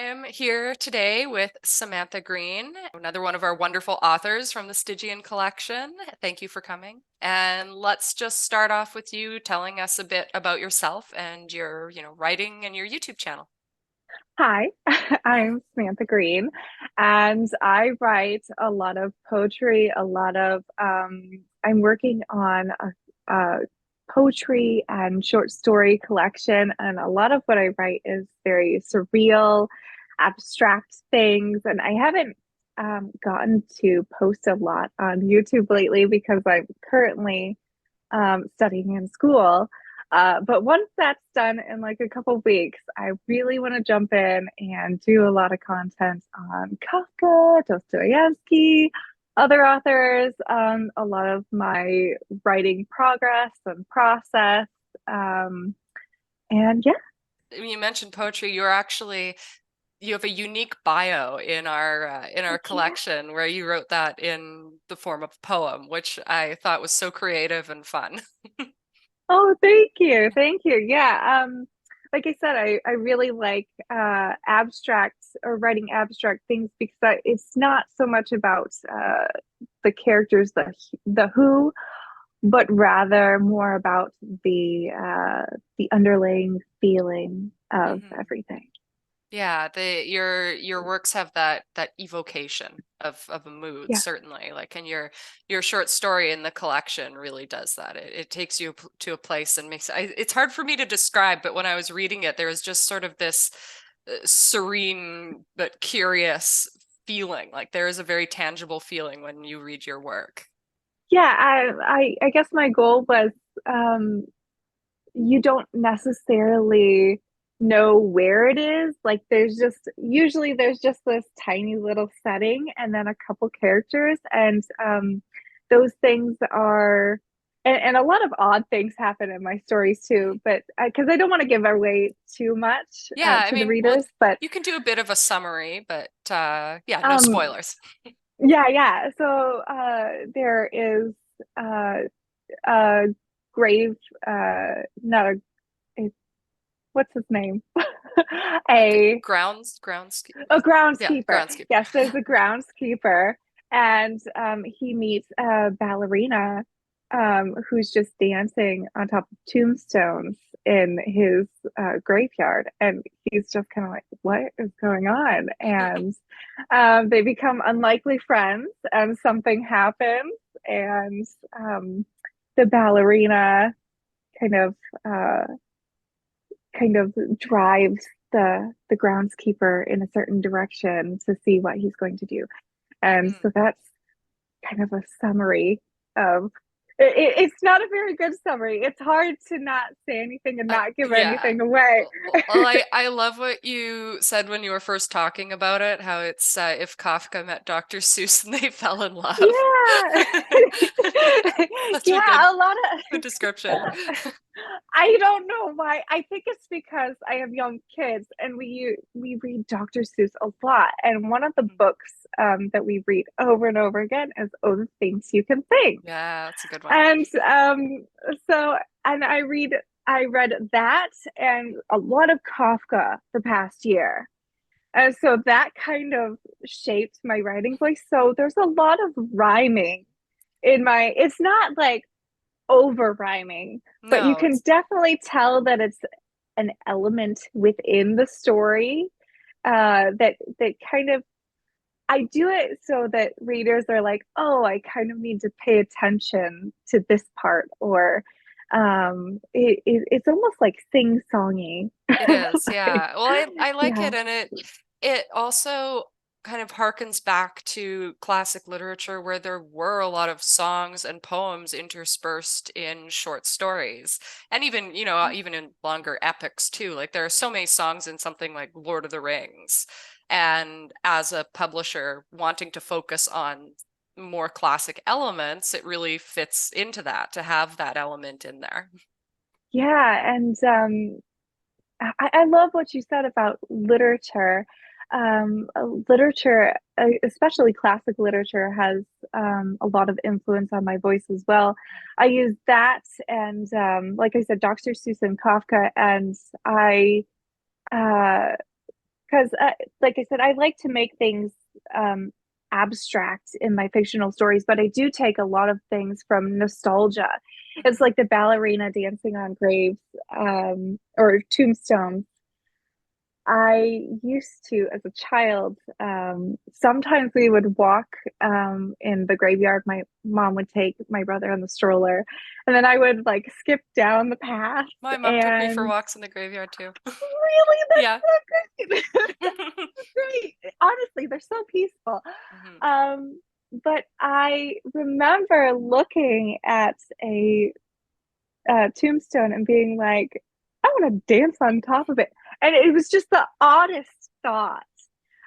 I'm here today with Samantha Green, another one of our wonderful authors from the Stygian Collection. Thank you for coming. And let's just start off with you telling us a bit about yourself and your, writing and your YouTube channel. Hi, I'm Samantha Green, and I write a lot of poetry, I'm working on a poetry and short story collection, and a lot of what I write is very surreal, abstract things, and I haven't gotten to post a lot on YouTube lately because I'm currently studying in school. But once that's done in like a couple weeks, I really want to jump in and do a lot of content on Kafka, Dostoevsky, other authors, a lot of my writing progress and process. Um, and yeah, You mentioned poetry. You have a unique bio in our yeah. collection where you wrote that in the form of a poem, which I thought was so creative and fun. Oh, thank you. Thank you. Yeah. Like I said, I really like abstract or writing abstract things because it's not so much about the characters, the who, but rather more about the underlying feeling of Mhm. everything. Yeah, your works have that evocation of a mood, Yeah. certainly. Like, and your short story in the collection really does that. It takes you to a place and it's hard for me to describe, but when I was reading it, there was just sort of this serene but curious feeling. Like there is a very tangible feeling when you read your work. Yeah, I guess my goal was um you don't necessarily know where it is. Like there's just this tiny little setting and then a couple characters and those things are and a lot of odd things happen in my stories too, but because I don't want to give away too much Yeah, I to the mean, well, readers, but you can do a bit of a summary, but yeah, no um spoilers. yeah. So there is uh a grave not a what's his name? a Grounds. A Yeah, groundskeeper. groundskeeper. Yes, there's a groundskeeper, and he meets a ballerina who's just dancing on top of tombstones in his graveyard, and he's just kind of like, "What is going on?" And they become unlikely friends, and something happens, and the ballerina kind of uh, kind of drives the groundskeeper in a certain direction to see what he's going to do. And Mhm. so that's kind of a summary of it's not a very good summary. It's hard to not say anything and not give Yeah. anything away. Well, I love what you said when you were first talking about it, how it's if Kafka met Dr. Seuss and they fell in love. Yeah. Such a Yeah, a lot good of description. I don't know why. I think it's because I have young kids and we read Dr. Seuss a lot. And one of the Mhm. books that we read over and over again is Oh, the Things You Can Think. Yeah, that's a good one. And so and I read that and a lot of Kafka the past year. And so that kind of shaped my writing voice. So there's a lot of rhyming in my, it's not like over rhyming, but you No, can it's definitely tell that it's an element within the story that kind of I do it so that readers are like, oh, I kind of need to pay attention to this part, or it's almost like sing-songy. it is. Like, Yeah. Well, I like yeah, it, and it also kind of harkens back to classic literature where there were a lot of songs and poems interspersed in short stories. And even, even in longer epics too. Like there are so many songs in something like Lord of the Rings. And as a publisher wanting to focus on more classic elements, it really fits into that to have that element in there. yeah, and I love what you said about literature. Literature, especially classic literature, has a lot of influence on my voice as well. I use that and, like I said, Dr. Seuss and Kafka, and I uh, because like I said, I like to make things um, abstract in my fictional stories, but I do take a lot of things from nostalgia. It's like the ballerina dancing on graves or tombstones. I used to, as a child, sometimes we would walk in the graveyard. My mom would take my brother on the stroller, and then I would like skip down the path. My mom took me for And walks in the graveyard too. really, Yeah. that's so great. That's great. Honestly, they're so peaceful. Mhm. Um, but I remember looking at a tombstone and being like, I want to dance on top of it. And it was just the oddest thought.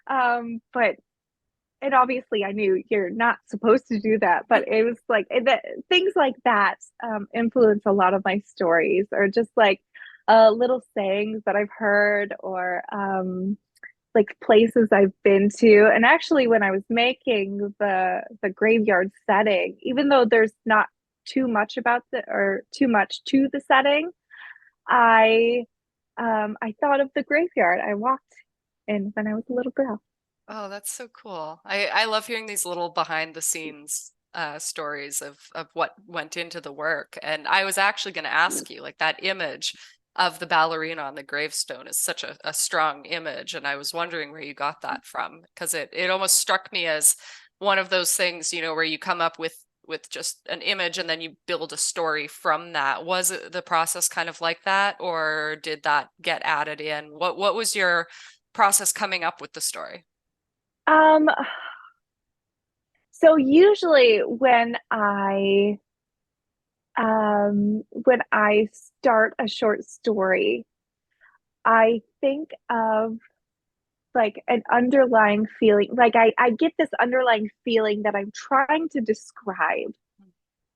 But and obviously I knew you're not supposed to do that, but it was like things like that influence a lot of my stories, or just like little sayings that I've heard, or like places I've been to. And actually, when I was making the graveyard setting, even though there's not too much about the or too much to the setting, I I thought of the graveyard I walked in when I was a little girl. Oh, that's so cool. I love hearing these little behind the scenes stories of what went into the work. And I was actually going to ask you, like that image of the ballerina on the gravestone is such a strong image. And I was wondering where you got that from, because it almost struck me as one of those things, where you come up with just an image and then you build a story from that. Was it the process kind of like that, or did that get added in? What was your process coming up with the story? Um, so usually when I start a short story, I think of like an underlying feeling. Like I get this underlying feeling that I'm trying to describe.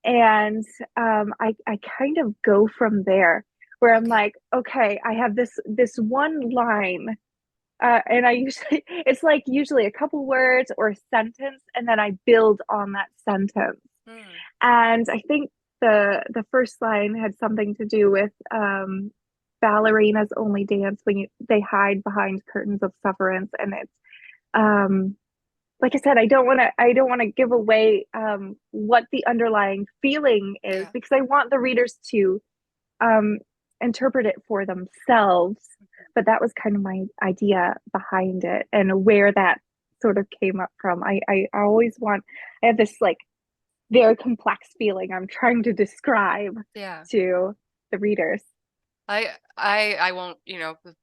And I kind of go from there, where I'm Okay. like, okay, I have this one line. And I usually it's like usually a couple words or a sentence, and then I build on that sentence. Hmm. And I think the first line had something to do with ballerinas only dance when they hide behind curtains of sufferance. And it's um like I said, I don't want to give away what the underlying feeling is, Yeah. because I want the readers to um interpret it for themselves. But that was kind of my idea behind it, and where that sort of came up from. I always want, I have this like very complex feeling I'm trying to describe Yeah. to the readers. I won't,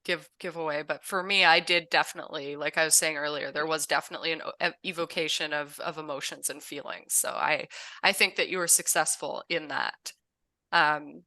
give away, but for me, I did definitely, like I was saying earlier, there was definitely an evocation of emotions and feelings. So I think that you were successful in that. Um,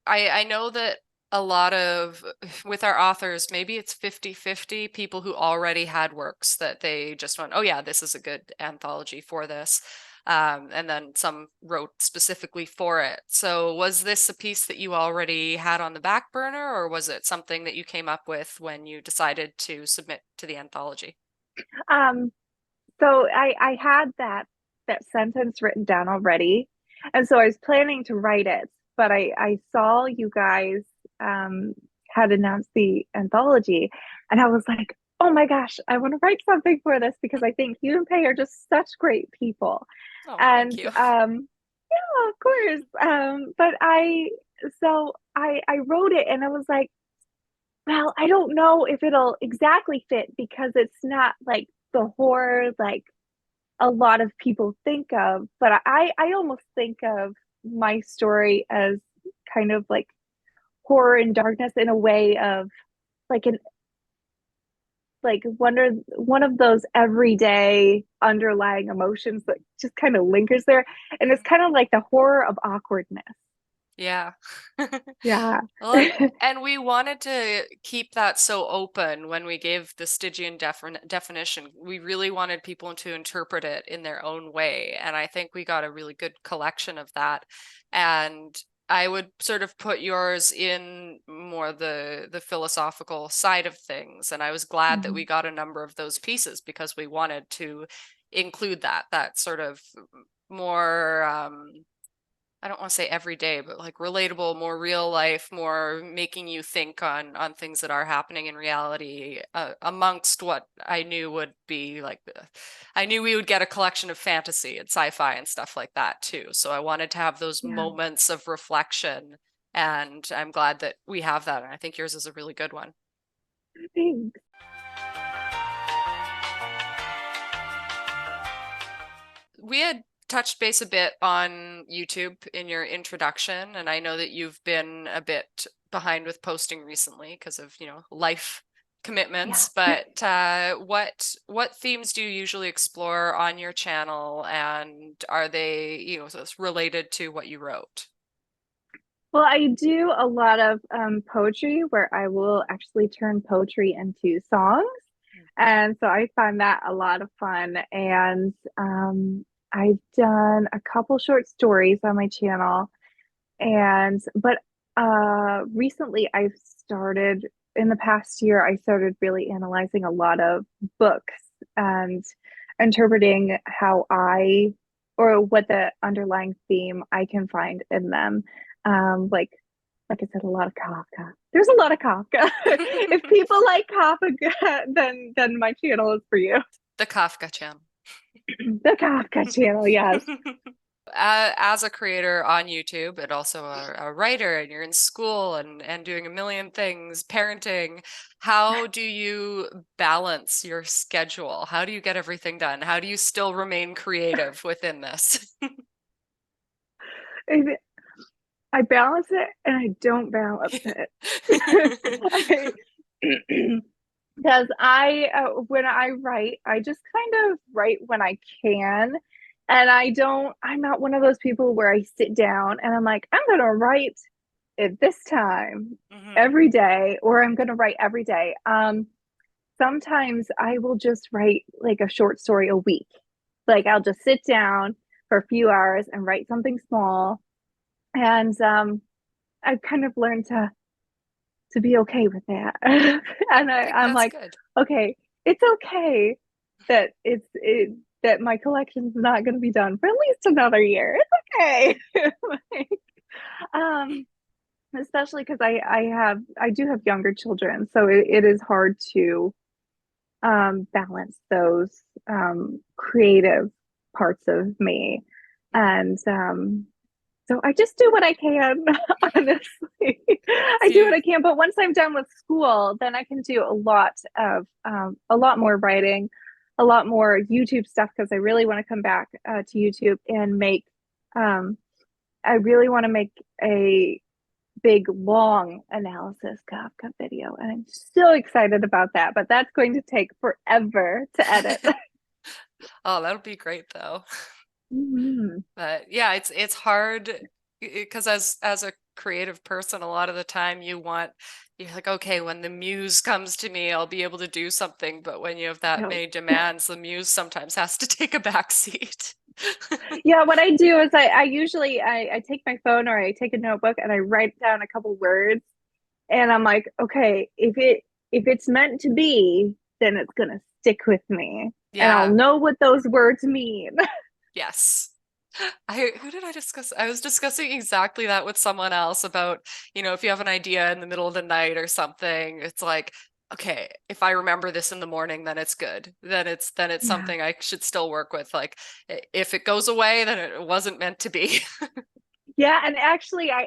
I know that a lot of with our authors, maybe it's 50-50 people who already had works that they just went, oh yeah, this is a good anthology for this. And then some wrote specifically for it. So was this a piece that you already had on the back burner, or was it something that you came up with when you decided to submit to the anthology? Um, so I had that sentence written down already, and so I was planning to write it, but I saw you guys um had announced the anthology, and I was like, oh my gosh, I want to write something for this, because I think you and Pei are just such great people. Oh, thank And you. yeah, of course. But I wrote it, and I was like, well, I don't know if it'll exactly fit, because it's not like the horror like a lot of people think of, but I almost think of my story as kind of like horror and darkness, in a way of like an like one of those everyday underlying emotions that just kind of lingers there, and it's kind of like the horror of awkwardness. Yeah. Yeah. Well, and we wanted to keep that so open when we gave the Stygian definition. We really wanted people to interpret it in their own way. And I think we got a really good collection of that. And I would sort of put yours in more the philosophical side of things. And I was glad that we Mhm. got a number of those pieces because we wanted to include that sort of more I don't want to say every day, but like relatable, more real life, more making you think on things that are happening in reality, amongst what I knew would be like I knew we would get a collection of fantasy and sci-fi and stuff like that too. So I wanted to have those Yeah, moments of reflection, and I'm glad that we have that. And I think yours is a really good one. thanks. We had touched base a bit on YouTube in your introduction, and I know that you've been a bit behind with posting recently because of, life Yeah. commitments. But what themes do you usually explore on your channel, and are they, related to what you wrote? Well, I do a lot of poetry where I will actually turn poetry into songs. And so I find that a lot of fun. And I've done a couple short stories on my channel. But recently I've started, in the past year, I started really analyzing a lot of books and interpreting how I, or what the underlying theme I can find in them. Like I said, a lot of Kafka. There's a lot of Kafka. If people like Kafka, then my channel is for you. The Kafka channel. The Kafka channel, yes. As a creator on YouTube and also a writer, and you're in school and doing a million things, parenting, how do you balance your schedule? How do you get everything done? How do you still remain creative within this? I balance it and I don't balance it. Because when I write, I just kind of write when I can. And I'm not one of those people where I sit down and I'm like, I'm going to write at this time Mhm. every day, or I'm going to write every day. Sometimes I will just write like a short story a week. Like I'll just sit down for a few hours and write something small. And I've kind of learned to be okay with that. And I think I'm that's like, good. okay, it's okay that that my collection's not going to be done for at least another year. It's okay. Like, um, especially because I do have younger children, so it is hard to balance those creative parts of me, Mhm. and so I just do what I can, honestly. I So do what you, I can, but once I'm done with school, then I can do a lot more writing, a lot more YouTube stuff because I really want to come back to YouTube and make. Um, I really want to make a big long analysis Kafka video, and I'm so excited about that. But that's going to take forever to edit. oh, that'll be great though. Mhm. But yeah, it's hard because as a creative person, a lot of the time you're like, okay, when the muse comes to me, I'll be able to do something. But when you have that So many demands, the muse sometimes has to take a back seat. yeah, what I do is I usually I take my phone or I take a notebook and I write down a couple words and I'm like, okay, if it's meant to be, then it's gonna stick with me and I'll Yeah, know what those words mean. yes. Who did I discuss? I was discussing exactly that with someone else about, if you have an idea in the middle of the night or something, it's like, okay, if I remember this in the morning, then it's good. Then it's Yeah. something I should still work with. Like if it goes away, then it wasn't meant to be. Yeah, and actually I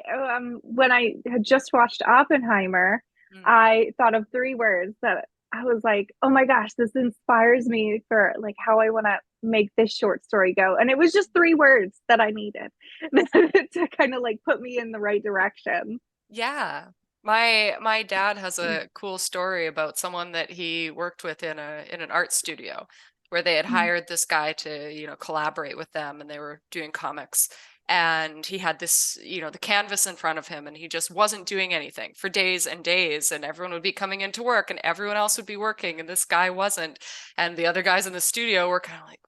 when I had just watched Oppenheimer, Mm. I thought of three words that I was like, "Oh my gosh, this inspires me for like how I want to make this short story go." And it was just three words that I needed to kind of like put me in the right direction. Yeah. My dad has a cool story about someone that he worked with in an art studio where they had hired this guy to, collaborate with them, and they were doing comics. And he had this, the canvas in front of him, and he just wasn't doing anything for days and days, and everyone would be coming into work and everyone else would be working and this guy wasn't. And the other guys in the studio were kind of like,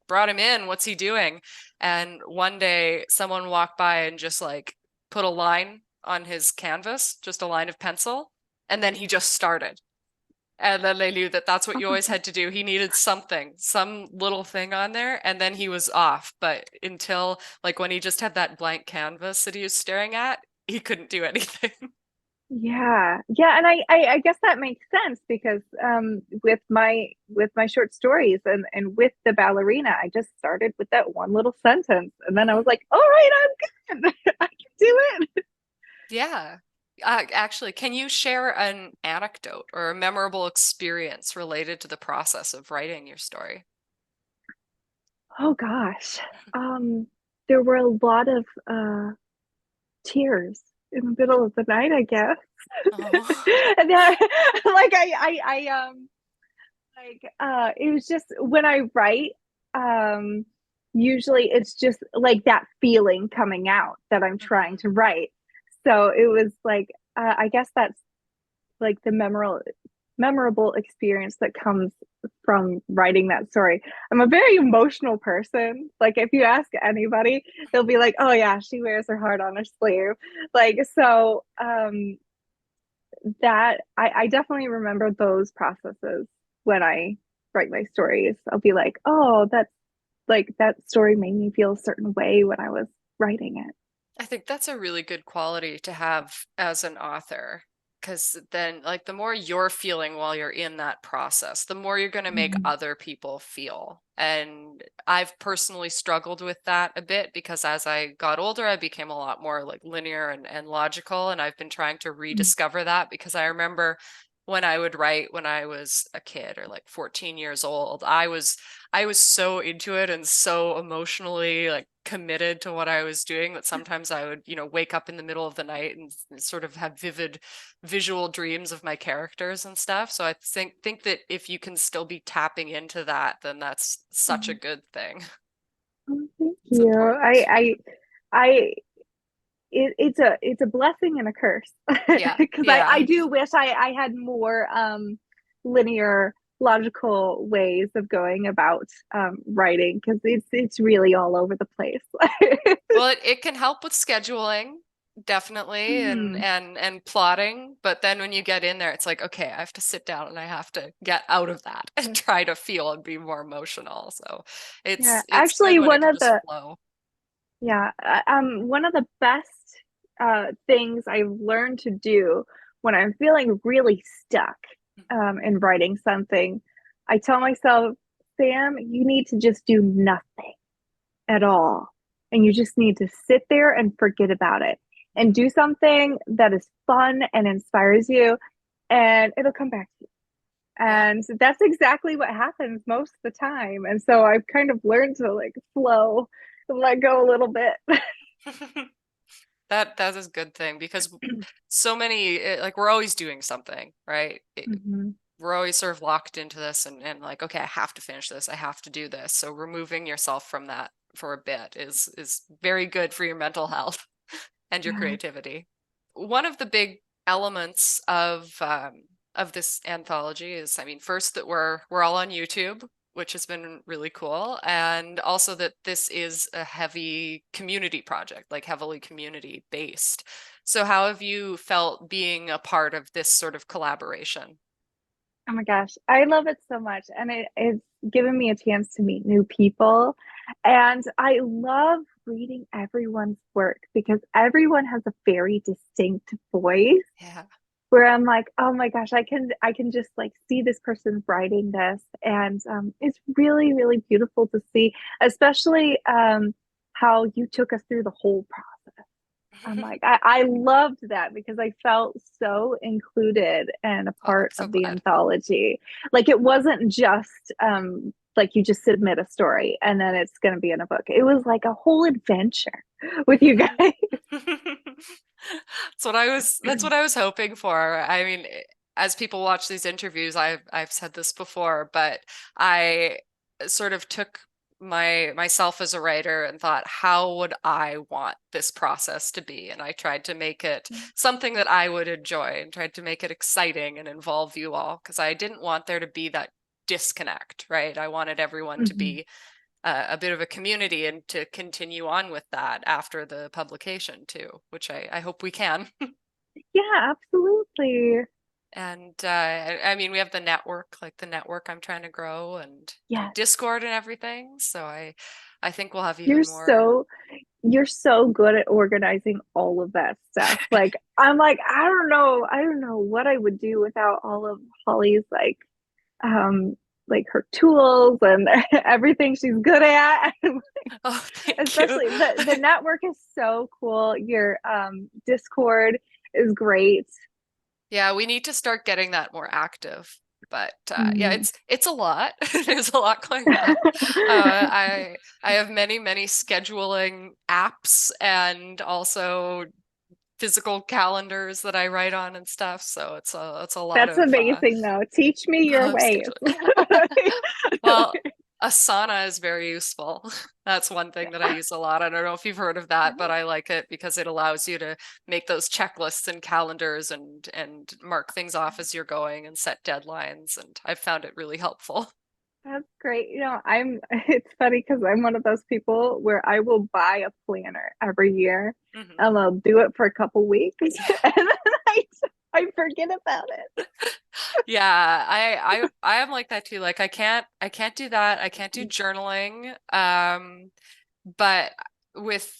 brought him in, what's he doing? And one day someone walked by and just like put a line on his canvas, just a line of pencil, and then he just started. And then they knew that that's what you Oh, always had to do. He needed something, some little thing on there, and then he was off. But until, like, when he just had that blank canvas that he was staring at, he couldn't do anything. yeah. Yeah, and I guess that makes sense because with my short stories and with the ballerina, I just started with that one little sentence and then I was Mhm. like, all right, I'm good. I can do it. Yeah. Actually, can you share an anecdote or a memorable experience related to the process of writing your story? Oh gosh. Um there were a lot of tears in the middle of the night, I guess. Oh. And then like it was just when I write, um usually it's just like that feeling coming out that I'm trying Mhm. to write. So it was like I guess that's like the memorable experience that comes from writing that story. I'm a very emotional person. Like if you ask anybody, they'll be like, "Oh yeah, she wears her heart on her sleeve." Like so that I definitely remember those processes when I write my stories. I'll be like, "Oh, that's like that story made me feel a certain way when I was writing it." I think that's a really good quality to have as an author, because then, like, the more you're feeling while you're in that process, the more you're going to make Mm-hmm. other people feel. And I've personally struggled with that a bit because as I got older, I became a lot more like linear and logical. And I've been trying to rediscover that because I remember when I would write when I was a kid or like 14 years old, I was so into it and so emotionally like committed to what I was doing that sometimes I would, wake up in the middle of the night and sort of have vivid visual dreams of my characters and stuff. So I think that if you can still be tapping into that, then that's such a Mm-hmm. good thing. Oh, thank It's you. important. I it's a blessing and a curse Yeah. because I Yeah. do wish I had more linear logical ways of going about writing because it's really all over the place. Well, it can help with scheduling, definitely, and Hmm. and plotting, but then when you get in there, it's like, okay, I have to sit down and I have to get out of that and try to feel and be more emotional. So Yeah, it's good actually, when it can just flow. one of the best things I've learned to do when I'm feeling really stuck in writing something, I tell myself, Sam, you need to just do nothing at all. And you just need to sit there and forget about it and Mhm. do something that is fun and inspires you, and it'll come back to you. Yeah. And that's exactly what happens most of the time. And so I've kind of learned to like flow and let go a little bit. That is a good thing because so many like we're always doing something, right? Mhm. We're always sort of locked into this and like, okay, I have to finish this. I have to do this. So removing yourself from that for a bit is very good for your mental health and your Yeah. creativity. One of the big elements of this anthology is, I mean, first that we're all on YouTube, which has been really cool, and also that this is a heavy community project, like heavily community based. So how have you felt being a part of this sort of collaboration? Oh my gosh, I love it so much. And it's given me a chance to meet new people. And I love reading everyone's work because everyone has a very distinct voice Yeah. where I'm like, oh my gosh, I can just like see this person writing this. And it's really, really beautiful to see, especially how you took us through the whole process. I'm like, I loved that because I felt so included and a Oh, I'm part so of the glad. anthology. Like it wasn't just like you just submit a story and then it's gonna be in a book. It was like a whole adventure with you guys. That's what I was hoping for. I mean, as people watch these interviews, I've said this before, but I sort of took myself as a writer and thought, how would I want this process to be? And I tried to make it something that I would enjoy and tried to make it exciting and involve you all because I didn't want there to be that disconnect, right? I wanted everyone to Mhm. be a bit of a community and to continue on with that after the publication too, which I hope we can. Yeah, absolutely. And I mean, we have the network, like the network I'm trying to grow, and Yes. Discord and everything. So I think we'll have You're even more. so you're so good at organizing all of that stuff. Like I'm like, I don't know what I would do without all of Holly's um like her tools and everything she's good at. Oh, thank you. Especially the network is so cool. Your Discord is great. Yeah, we need to start getting that more active. But yeah, Mm. it's a lot. There's a lot going on. I have many scheduling apps and also physical calendars that I write on and stuff. So it's a lot That's of amazing though. Teach me your ways. scheduling. Well, Asana is very useful. That's one thing that I use a lot. I don't know if you've heard of that, but I like it because it allows you to make those checklists and calendars and mark things off as you're going and set deadlines. And I've found it really helpful. That's great. It's funny because I'm one of those people where I will buy a planner every year Hmm. and I'll do it for a couple weeks and then I forget about it. Yeah, I am like that too. Like I can't do that. I can't do journaling. But with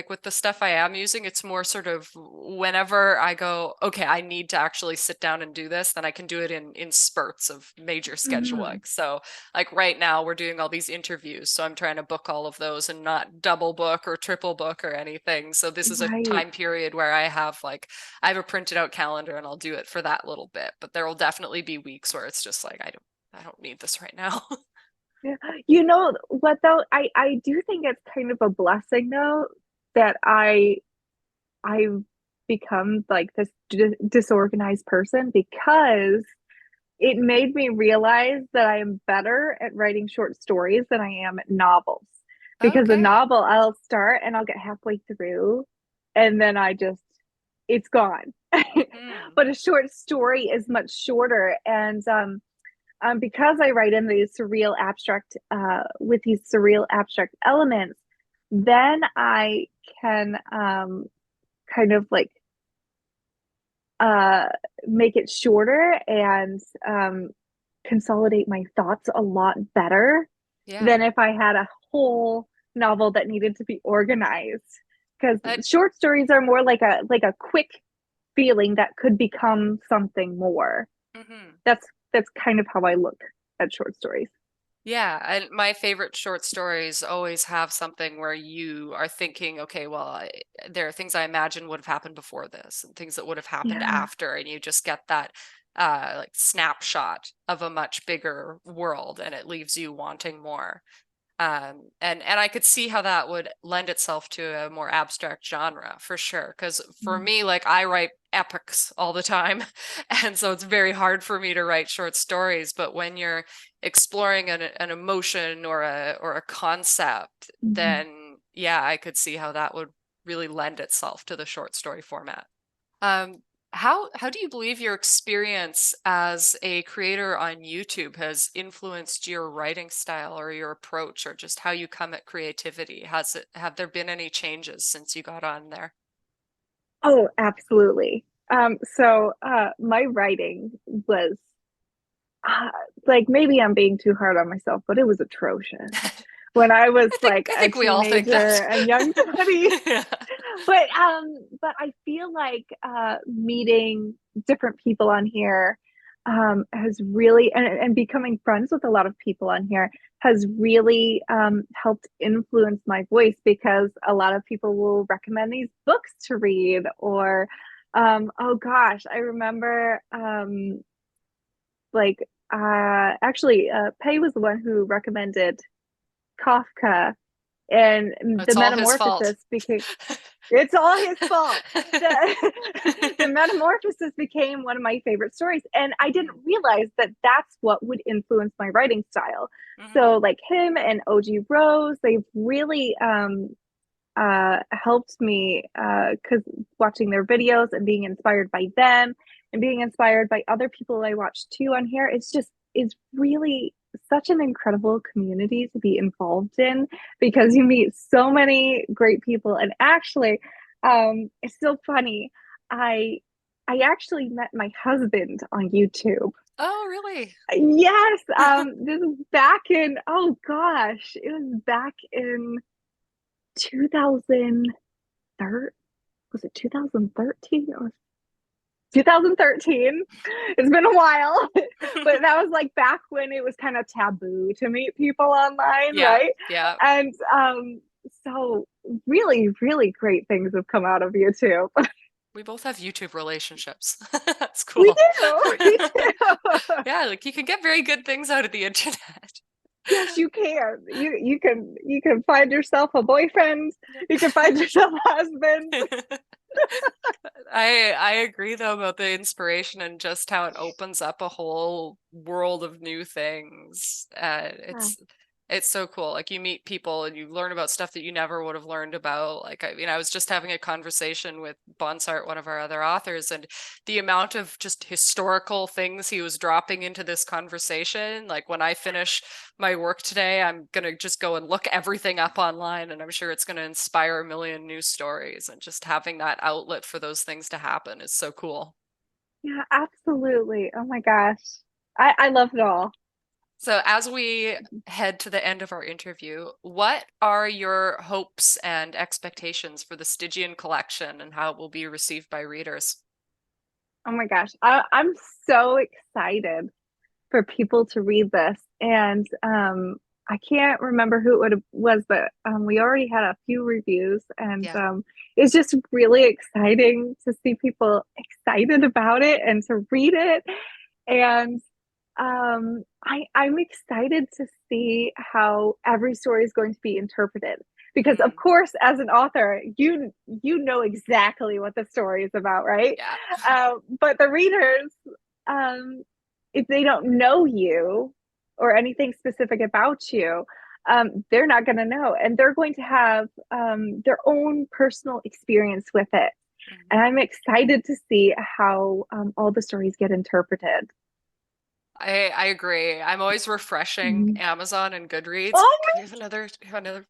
with the stuff I am using, it's more sort of whenever I go, okay, I need to actually sit down and do this, then I can do it in spurts of major Mhm. scheduling. So like right now we're doing all these interviews, so I'm trying to book all of those and not double book or triple book or anything. So this is a Right. time period where I have a printed out calendar and I'll do it for that little bit. But there will definitely be weeks where it's just like I don't need this right now. Yeah. You know what though? I do think it's kind of a blessing though that I've become like this disorganized person because it made me realize that I am better at writing short stories than I am at novels. Because a Okay. novel, I'll start and I'll get halfway through, and then it's gone. Hmm. But a short story is much shorter, and because I write in these surreal abstract, with these surreal abstract elements, then I can kind of like uh, make it shorter and consolidate my thoughts a lot better Yeah. than if I had a whole novel that needed to be organized. Because I, short stories are more like a quick feeling that could become something more. mhm. That's kind of how I look at short stories. Yeah, and my favorite short stories always have something where you are thinking, okay, well, there are things I imagine would have happened before this and things that would have happened Yeah. after, and you just get that like snapshot of a much bigger world, and it leaves you wanting more. And I could see how that would lend itself to a more abstract genre for sure. Because for Mm. me, like I write epics all the time, and so it's very hard for me to write short stories. But when you're exploring an emotion or a concept, Mhm. then yeah, I could see how that would really lend itself to the short story format. Um, how do you believe your experience as a creator on YouTube has influenced your writing style or your approach or just how you come at creativity? Have there been any changes since you got on there? Oh, absolutely. My writing was uh, like maybe I'm being too hard on myself, but it was atrocious when I was I think like I a think we all think teenager that. and young 20s. Yeah. But I feel like meeting different people on here has really and becoming friends with a lot of people on here has really helped influence my voice because a lot of people will recommend these books to read or oh gosh, I remember like actually Pei was the one who recommended Kafka and the It's all his fault. metamorphosis became it's all his fault. The metamorphosis became one of my favorite stories, and I didn't Hmm. realize that that's what would influence my writing style. So, Hmm. like him and OG Rose, they've really helped me because watching their videos and being inspired by them and being inspired by other people I watch too on here, it's really such an incredible community to be involved in because you meet so many great people. And actually, it's so funny. I I actually met my husband on YouTube. Oh, really? Yes, this is back in, oh gosh, it was back in 2013. Was it 2013 or 2013? It's been a while, but that was like back when it was kind of taboo to meet people online, Yeah, right? yeah. And so really, really great things have come out of YouTube. We both have YouTube relationships. That's We cool. do, we do. Yeah, like you can get very good things out of the internet. Yes, you can. You can find yourself a boyfriend. You can find yourself a husband. I agree though about the inspiration and just how it opens up a whole world of new things. Yeah. It's so cool. Like you meet people and you learn about stuff that you never would have learned about. Like I mean, I was just having a conversation with Bonsart, one of our other authors, and the amount of just historical things he was dropping into this conversation. Like when I finish my work today, I'm gonna just go and look everything up online, and I'm sure it's gonna inspire a million new stories. And just having that outlet for those things to happen is so cool. Yeah, absolutely. Oh my gosh. I love it all. So, as we head to the end of our interview, what are your hopes and expectations for the Stygian collection and how it will be received by readers? Oh my gosh. I'm so excited for people to read this. And I can't remember who was, but we already had a few reviews, and Yeah. it's just really exciting to see people excited about it and to read it. And I'm excited to see how every story is going to be interpreted. Because of Mm, course, as an author, you know exactly what the story is about, right? yeah. But the readers, um, if they don't know you or anything specific about you, they're not going to know, and they're going to have their own personal experience with it. Mhm. And I'm excited to see how all the stories get interpreted. I agree. I'm always refreshing Mhm. Amazon and Goodreads. Oh Like, we have another review.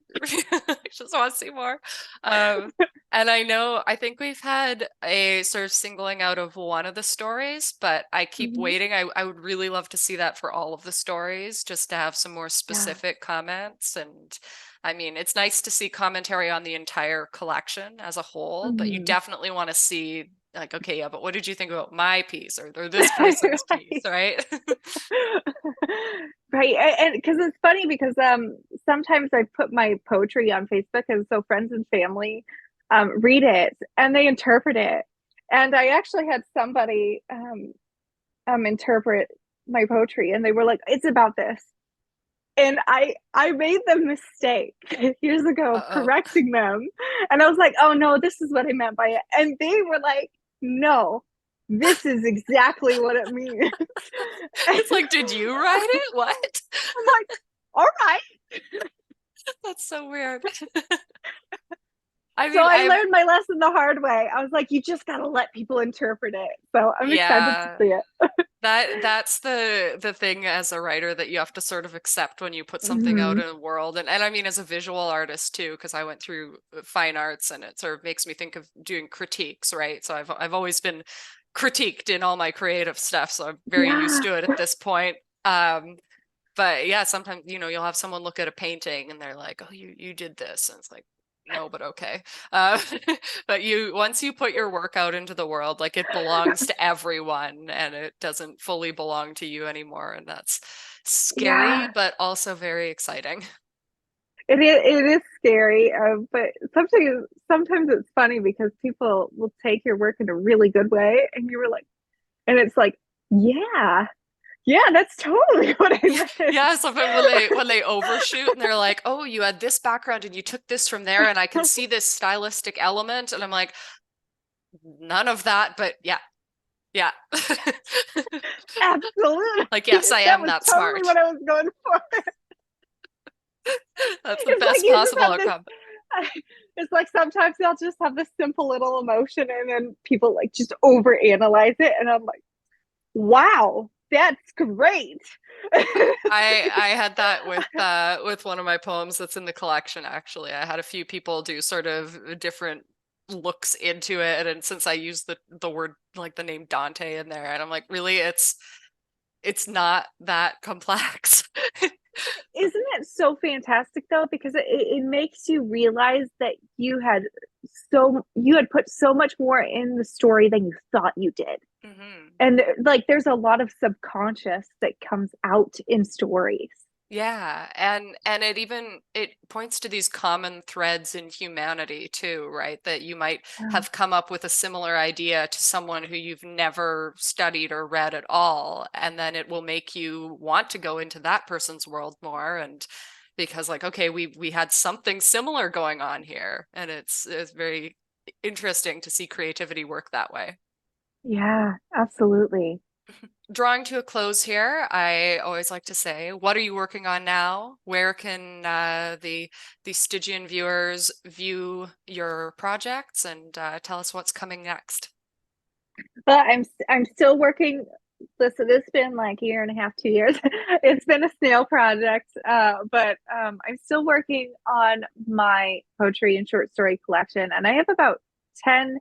I just want to see more. And I think we've had a sort of singling out of one of the stories, but I keep my, waiting. I would really love to see that for all of the stories, just to have some more yeah. specific comments. And I mean, it's nice to see commentary on the entire collection as a whole, but you Mhm. definitely want to see like, okay, yeah, but what did you think about my piece or this person's piece, Right. right? Right. And because it's funny because sometimes I put my poetry on Facebook, and so friends and family read it and they interpret it. And I actually had somebody interpret my poetry, and they were like, it's about this. And I made the mistake years ago of Uh-oh. correcting them. And I was like, oh no, this is what I meant by it. And they were like, no, this is exactly what it means. And It's like, did you write it? What? I'm like, all right. That's so weird. I So mean, I I've learned my lesson the hard way. I was like, you just gotta let people interpret it. So I'm excited to yeah, see it. that's the thing as a writer that you have to sort of accept when you put something out Mhm. in the world. And I mean as a visual artist too, because I went through fine arts and it sort of makes me think of doing critiques, right? So I've always been critiqued in all my creative stuff, so I'm very used Yeah. to it at this point. But yeah, sometimes, you'll have someone look at a painting and they're like, "Oh, you did this." And it's like, "No, but okay." Uh, but once you put your work out into the world, like it belongs to everyone and it doesn't fully belong to you anymore. And that's scary, Yeah. but also very exciting. It is scary, but sometimes it's funny because people will take your work in a really good way, and you were like, and it's like, yeah, yeah, that's totally what I Yeah, meant. yeah. Sometimes when they overshoot and they're like, "Oh, you had this background and you took this from there, and I can see this stylistic element," and I'm like, "None of that," but yeah, yeah. Absolutely, Like, yes, I that am was that totally smart. what I was going for. That's the It's like best you just possible have this. outcome. It's like sometimes they'll just have this simple little emotion, and then people like just overanalyze it, and I'm like, wow, that's great. I had that with one of my poems that's in the collection actually. I had a few people do sort of different looks into it. And since I use the word, like the name Dante in there, and I'm like, really, it's not that complex. Isn't it so fantastic though? Because it makes you realize that you had put so much more in the story than you thought you did. Hmm. And like there's a lot of subconscious that comes out in stories. Yeah, and it points to these common threads in humanity too, right? That you might Yeah. have come up with a similar idea to someone who you've never studied or read at all, and then it will make you want to go into that person's world more, and because like, okay, we had something similar going on here, and it's very interesting to see creativity work that way. Yeah, absolutely. Drawing to a close here, I always like to say, what are you working on now? Where can the Stygian viewers view your projects, and tell us what's coming next? But I'm still working. Listen, it's been like a year and a half, 2 years. It's been a snail project, but I'm still working on my poetry and short story collection, and I have about 10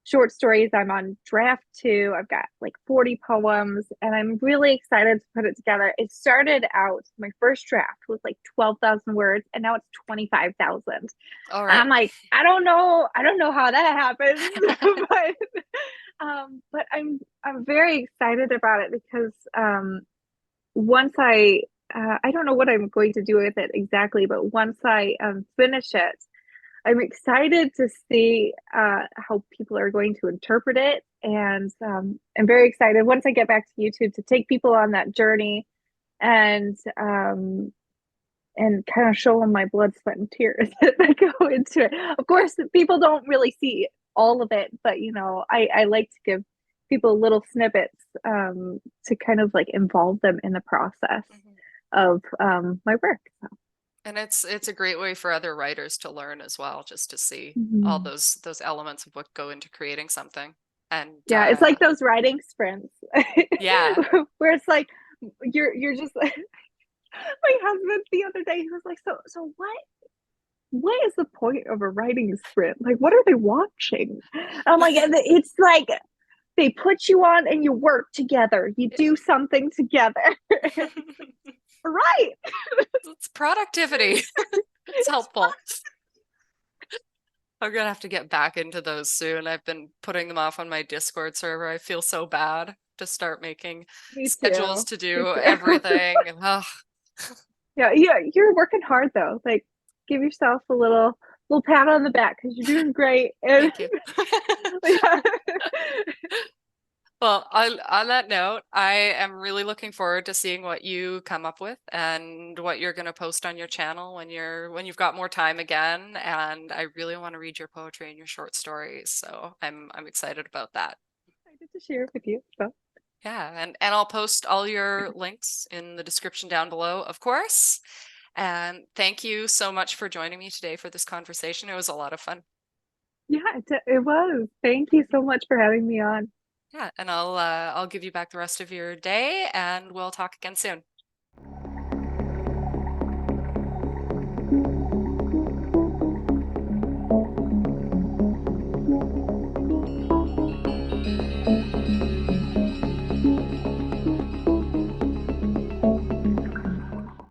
short stories. I'm on draft two. I've got like 40 poems, and I'm really excited to put it together. It started out, my first draft was like 12,000 words, and now it's 25,000. All And right. I'm like, I don't know how that happens, but I'm very excited about it because once I don't know what I'm going to do with it exactly, but once I finish it, I'm excited to see how people are going to interpret it, and I'm very excited once I get back to YouTube to take people on that journey and kind of show them my blood, sweat, and tears that go into it. Of course, people don't really see all of it, but I like to give people little snippets to kind of like involve them in the process Mhm. of my work. So, And it's a great way for other writers to learn as well, just to see all mhm. those elements of what go into creating something. And Yeah, it's like those writing sprints yeah. where it's like you're just like my husband the other day he was like, so what is the point of a writing sprint? Like, what are they watching? And I'm like, it's like they put you on and you work together. You do something together. Right. It's productivity. It's helpful. I'm gonna have to get back into those soon. I've been putting them off on my Discord server. I feel so bad to start making Me schedules too. to Me do too. everything. And Yeah, you're working hard though. Like, give yourself a little pat on the back because you're doing great. And thank you. yeah. Well, on that note, I am really looking forward to seeing what you come up with and what you're going to post on your channel when you've got more time again. And I really want to read your poetry and your short stories, so I'm excited about that. Excited to share with you. So Yeah, and I'll post all your links in the description down below, of course. And thank you so much for joining me today for this conversation. It was a lot of fun. yeah, it was. Thank you so much for having me on. Yeah, and I'll give you back the rest of your day, and we'll talk again soon.